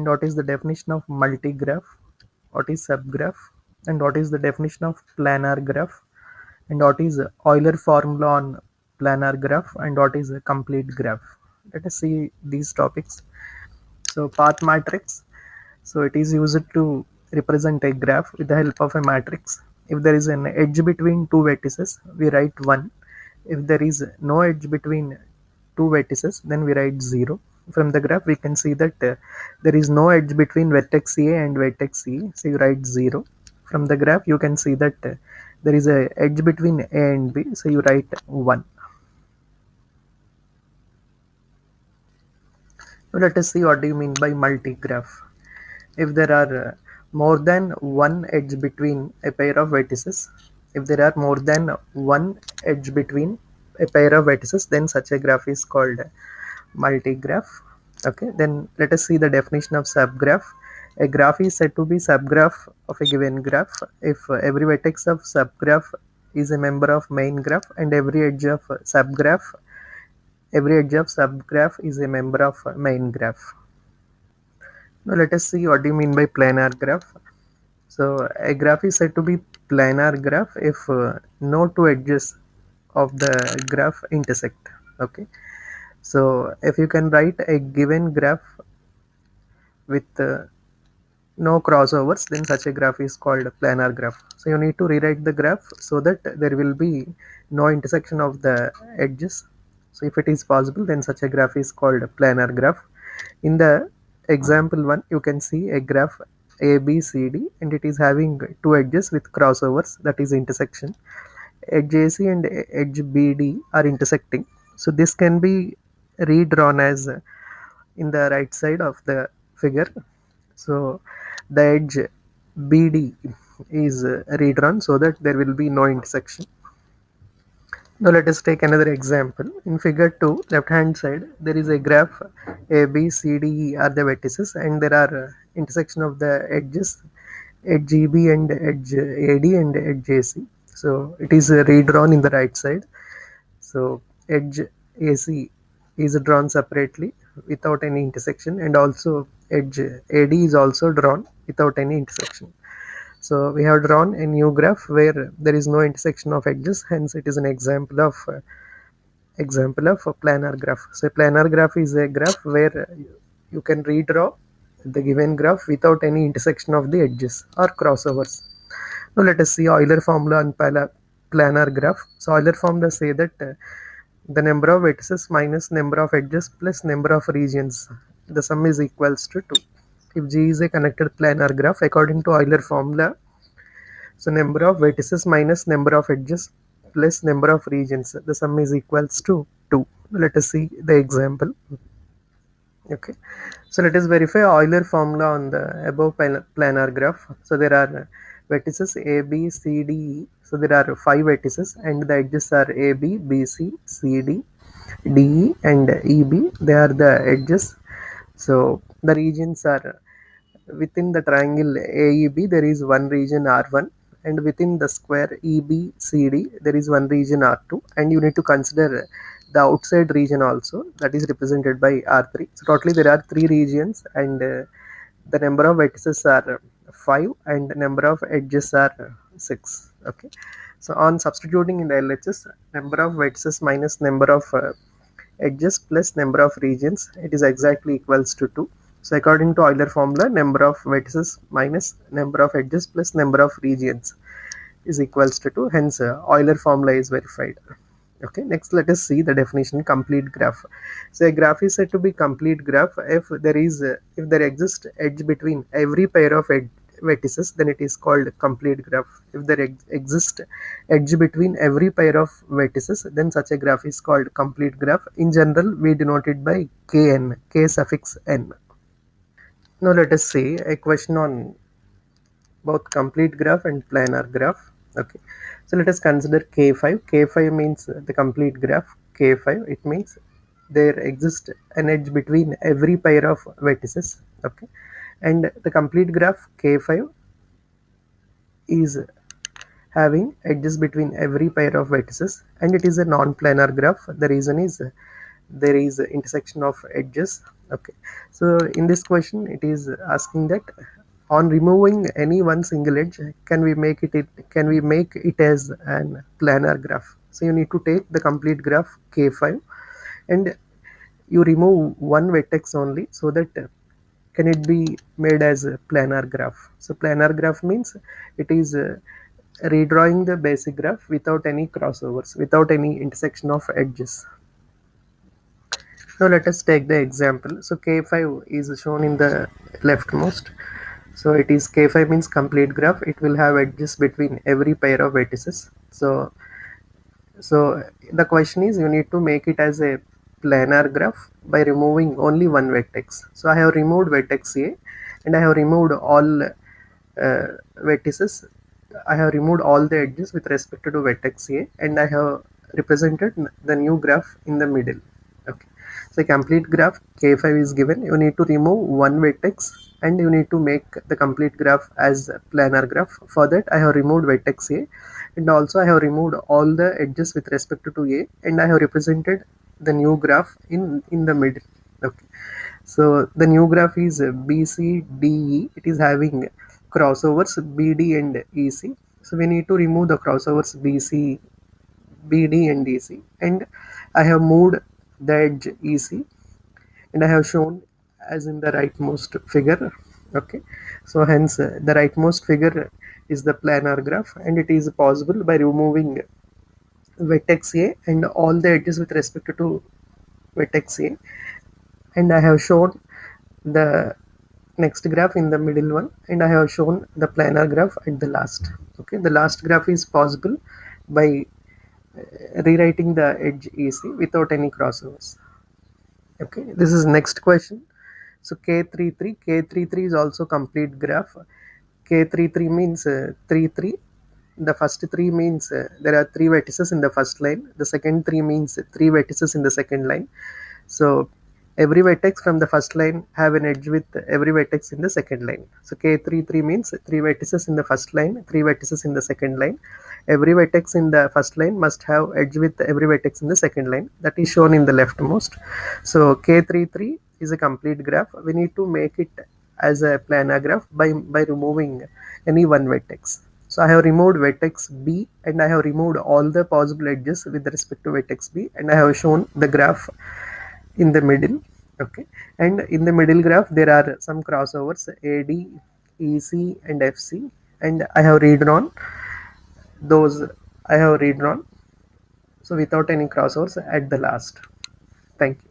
and what is the definition of multigraph, what is subgraph, and what is the definition of planar graph, and what is Euler formula on planar graph, and what is a complete graph. Let us see these topics. So path matrix. So it is used to represent a graph with the help of a matrix. If there is an edge between two vertices, we write 1. If there is no edge between two vertices, then we write 0. From the graph, we can see that there is no edge between vertex A and vertex C, so you write 0. From the graph, you can see that there is a edge between A and B, so you write 1. Now let us see what do you mean by multigraph. If there are more than one edge between a pair of vertices, if there are more than one edge between a pair of vertices, then such a graph is called multigraph. Okay, then let us see the definition of subgraph. A graph is said to be subgraph of a given graph if every vertex of subgraph is a member of main graph and every edge of subgraph is a member of main graph. Now let us see what do you mean by planar graph. So a graph is said to be planar graph if no two edges of the graph intersect. Okay, so if you can write a given graph with no crossovers, then such a graph is called a planar graph. So you need to rewrite the graph so that there will be no intersection of the edges. So if it is possible, then such a graph is called a planar graph. In the example 1, you can see a graph ABCD and it is having two edges with crossovers, that is intersection. Edge AC and edge BD are intersecting. So this can be redrawn as in the right side of the figure. So the edge BD is redrawn so that there will be no intersection. Now let us take another example. In figure 2, left hand side, there is a graph A, B, C, D, E are the vertices and there are intersection of the edges, edge EB and edge AD and edge AC. So it is redrawn in the right side. So edge AC is drawn separately without any intersection and also edge AD is also drawn without any intersection. So we have drawn a new graph where there is no intersection of edges, hence it is an example of a planar graph. So a planar graph is a graph where you can redraw the given graph without any intersection of the edges or crossovers. Now let us see Euler formula on planar graph. So Euler formula say that the number of vertices minus number of edges plus number of regions, the sum is equals to 2. If G is a connected planar graph according to Euler formula, so number of vertices minus number of edges plus number of regions, the sum is equals to 2. Let us see the example. Okay, so let us verify Euler formula on the above planar graph. So there are vertices A, B, C, D, E. So there are 5 vertices and the edges are A, B, B, C, C, D, D, E and E, B. They are the edges. So the regions are within the triangle AEB there is one region R1 and within the square EBCD there is one region R2 and you need to consider the outside region also, that is represented by R3. So totally there are 3 regions and the number of vertices are 5 and number of edges are 6. Okay, so on substituting in the LHS, number of vertices minus number of edges plus number of regions, it is exactly equals to 2. So according to Euler formula, number of vertices minus number of edges plus number of regions is equals to 2. Hence Euler formula is verified. Okay, next let us see the definition complete graph. So a graph is said to be complete graph if there exists edge between every pair of vertices, then it is called complete graph. If there exists edge between every pair of vertices, then such a graph is called complete graph. In general, we denote it by kn, k suffix n. Now let us see a question on both complete graph and planar graph. Okay, so let us consider k5. K5 means the complete graph. K5, it means there exists an edge between every pair of vertices. Okay, and the complete graph k5 is having edges between every pair of vertices and it is a non-planar graph. The reason is there is intersection of edges Okay, so in this question it is asking that on removing any one single edge, can we make it as an planar graph? So you need to take the complete graph K5 and you remove one vertex only, so that can it be made as a planar graph. So planar graph means it is redrawing the basic graph without any crossovers, without any intersection of edges. Now let us take the example. So K5 is shown in the leftmost. So it is K5 means complete graph. It will have edges between every pair of vertices. So the question is, you need to make it as a planar graph by removing only one vertex. So I have removed vertex A and I have removed all vertices. I have removed all the edges with respect to vertex A and I have represented the new graph in the middle. Okay. So a complete graph K5 is given. You need to remove one vertex and you need to make the complete graph as a planar graph. For that I have removed vertex A and also I have removed all the edges with respect to A and I have represented the new graph in the middle. Okay. So the new graph is BCDE. It is having crossovers BD and EC. So we need to remove the crossovers BC, BD and EC. And I have moved the edge EC and I have shown as in the rightmost figure. Okay. So hence the rightmost figure is the planar graph and it is possible by removing vertex A and all the edges with respect to vertex A, and I have shown the next graph in the middle one and I have shown the planar graph at the last. Okay, the last graph is possible by rewriting the edge EC without any crossovers. Okay, this is next question. So K33 is also complete graph. K33 means 3 3. The first three means there are three vertices in the first line. The second three means three vertices in the second line. So every vertex from the first line have an edge with every vertex in the second line. So K33 means three vertices in the first line, three vertices in the second line. Every vertex in the first line must have edge with every vertex in the second line. That is shown in the leftmost. So K33 is a complete graph. We need to make it as a planar graph by removing any one vertex. So I have removed vertex B and I have removed all the possible edges with respect to vertex B and I have shown the graph in the middle. Okay, and in the middle graph there are some crossovers AD, EC and FC and I have redrawn those. I have redrawn so without any crossovers at the last. Thank you.